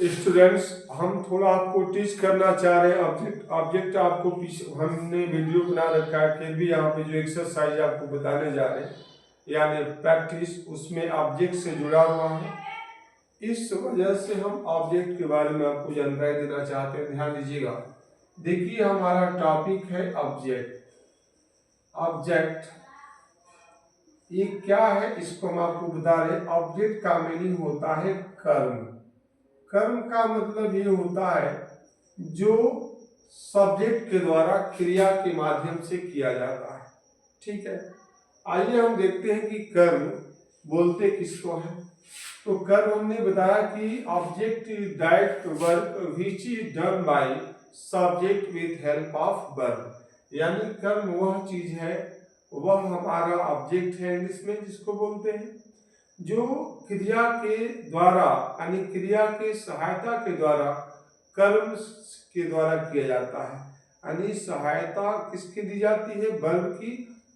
Students, हम थोड़ा आपको टीच करना चाह रहे हैं ऑब्जेक्ट आपको हमने वीडियो बना रखा है, फिर भी यहाँ पे जो एक्सरसाइज आपको बताने जा रहे हैं यानी प्रैक्टिस, उसमें ऑब्जेक्ट से जुड़ा हुआ है। इस वजह से हम ऑब्जेक्ट के बारे में आपको जानकारी देना चाहते हैं। ध्यान दीजिएगा। देखिए, हमारा टॉपिक है ऑब्जेक्ट। ऑब्जेक्ट ये क्या है, इसको हम आपको बता रहे हैं। ऑब्जेक्ट का मीनिंग होता है कर्म। कर्म का मतलब ये होता है जो सब्जेक्ट के द्वारा क्रिया के माध्यम से किया जाता है। ठीक है, आइए हम देखते हैं कि कर्म बोलते किसको है। तो कर्म हमने बताया कि object that work which is done by subject with help of verb, यानी कर्म वह चीज है, वह हमारा ऑब्जेक्ट है इंग्लिश में, जिसको बोलते हैं जो क्रिया के द्वारा यानी क्रिया के सहायता के द्वारा कर्म के द्वारा किया जाता है। यानी सहायता किसकी दी जाती है, वर्ब की,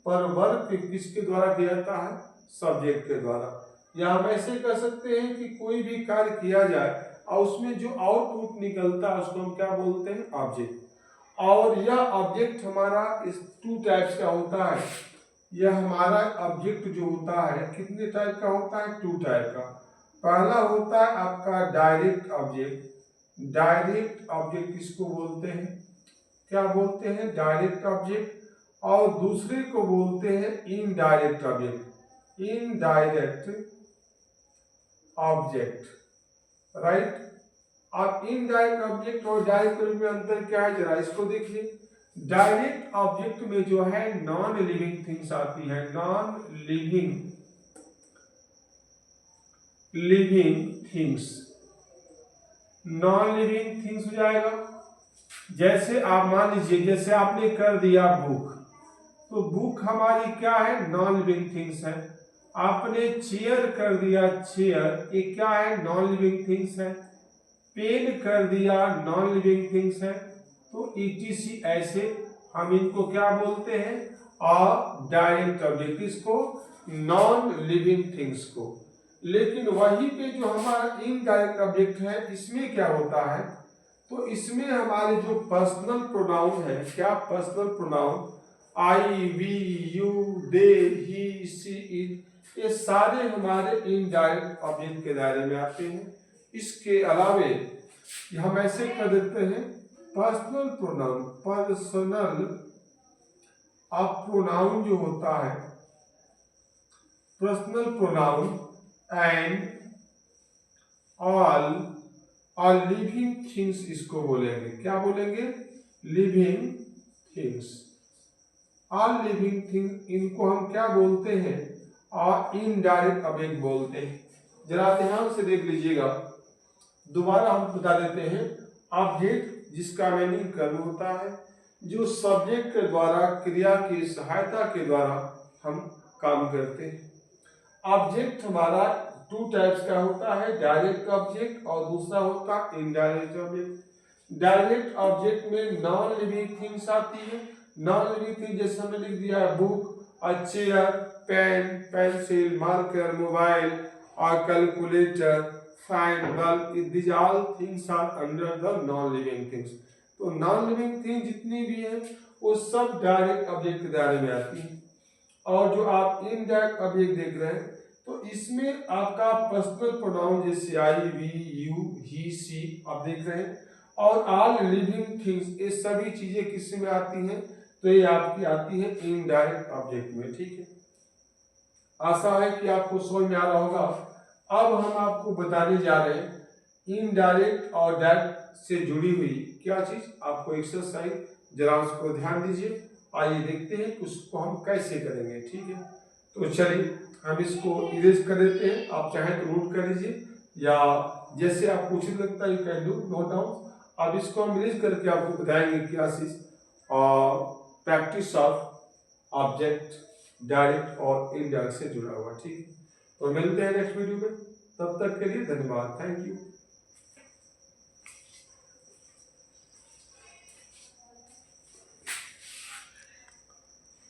पर वर्ब किसके द्वारा किया जाता है, सब्जेक्ट के द्वारा। या हम ऐसे कर सकते हैं कि कोई भी कार्य किया जाए और उसमें जो आउटपुट निकलता है उसको हम क्या बोलते हैं, ऑब्जेक्ट। और यह ऑब्जेक्ट हमारा इस टू टाइप्स का होता है। यह हमारा ऑब्जेक्ट जो होता है कितने टाइप का होता है, टू टाइप का। पहला होता है आपका डायरेक्ट ऑब्जेक्ट। डायरेक्ट ऑब्जेक्ट इसको बोलते हैं, क्या बोलते हैं, डायरेक्ट ऑब्जेक्ट। और दूसरे को बोलते हैं indirect object. Indirect object, right. अब इनडायरेक्ट ऑब्जेक्ट और डायरेक्ट ऑब्जेक्ट में अंतर क्या है, जरा इसको देखिए। डायरेक्ट ऑब्जेक्ट में जो है नॉन लिविंग थिंग्स आती है। Non living things, non living things हो जाएगा। जैसे आप मान लीजिए, जैसे आपने कर दिया बुक, तो बुक हमारी क्या है, नॉन लिविंग थिंग्स है। आपने चेयर कर दिया, चेयर, ये क्या है, नॉन लिविंग थिंग्स है। पेन कर दिया, नॉन लिविंग थिंग्स है। तो ईटीसी ऐसे हम इनको क्या बोलते हैं, डायरेक्ट ऑब्जेक्ट, इसको नॉन लिविंग थिंग्स को। लेकिन वहीं पे जो हमारा इनडायरेक्ट ऑब्जेक्ट है, इसमें क्या होता है, तो इसमें हमारे जो पर्सनल प्रोनाउन है, क्या personal pronoun, I, we, you, they, he, she, it, ये सारे हमारे इनडायरेक्ट ऑब्जेक्ट के दायरे में आते हैं। इसके अलावे हम ऐसे कर देते हैं पर्सनल प्रोनाउन। पर्सनल प्रोनाउन जो होता है, personal pronoun and all living things, इसको बोलेंगे, क्या बोलेंगे, living things. All living thing, इनको हम क्या बोलते हैं, इनडायरेक्ट ऑब्जेक्ट बोलते हैं। जरा ध्यान से देख लीजिएगा, दोबारा हम बता देते हैं। ऑब्जेक्ट जिसका मीनिंग कर्म होता है, जो सब्जेक्ट के द्वारा क्रिया की सहायता के द्वारा हम काम करते हैं। ऑब्जेक्ट हमारा टू टाइप्स का होता है, डायरेक्ट ऑब्जेक्ट और दूसरा होता है इनडायरेक्ट ऑब्जेक्ट। डायरेक्ट ऑब्जेक्ट में नॉन लिविंग थिंग्स आती है। नॉन लिविंग थिंग जैसे हमने लिख दिया है book, chair, pen, pencil, marker, mobile और calculator, fan, bulb, these all things are under the non-living things। तो नॉन लिविंग थिंग जितनी भी है वो सब डायरेक्ट ऑब्जेक्ट के दायरे में आती है। और जो आप इनडायरेक्ट ऑब्जेक्ट देख रहे हैं, तो इसमें आपका पर्सनल प्रोनाउन जैसे आई, वी, यू, ही, सी आप देख रहे हैं, और ऑल लिविंग थिंग्स, ये सभी चीजें किस में आती हैं, तो ये आपकी आती है इनडायरेक्ट ऑब्जेक्ट में। ठीक है, आशा है कि आपको समझ में आ रहा होगा। अब हम आपको बताने जा रहे हैं इनडायरेक्ट और डायरेक्ट से जुड़ी हुई क्या चीज, आपको एक्सरसाइज, जरा उसको ध्यान दीजिए। आइए देखते हैं कि उसको हम कैसे करेंगे। ठीक है, तो चलिए हम इसको इरेज कर देते हैं। आप चाहे तो नोट कर लीजिए, या जैसे आपको उचित लगता है you can do not down. अब इसको हम इरेज करके आपको बताएंगे क्या चीज, प्रैक्टिस ऑफ ऑब्जेक्ट डायरेक्ट और इनडायरेक्ट से जुड़ा हुआ। ठीक है, तो मिलते हैं नेक्स्ट वीडियो में, तब तक के लिए धन्यवाद, थैंक यू।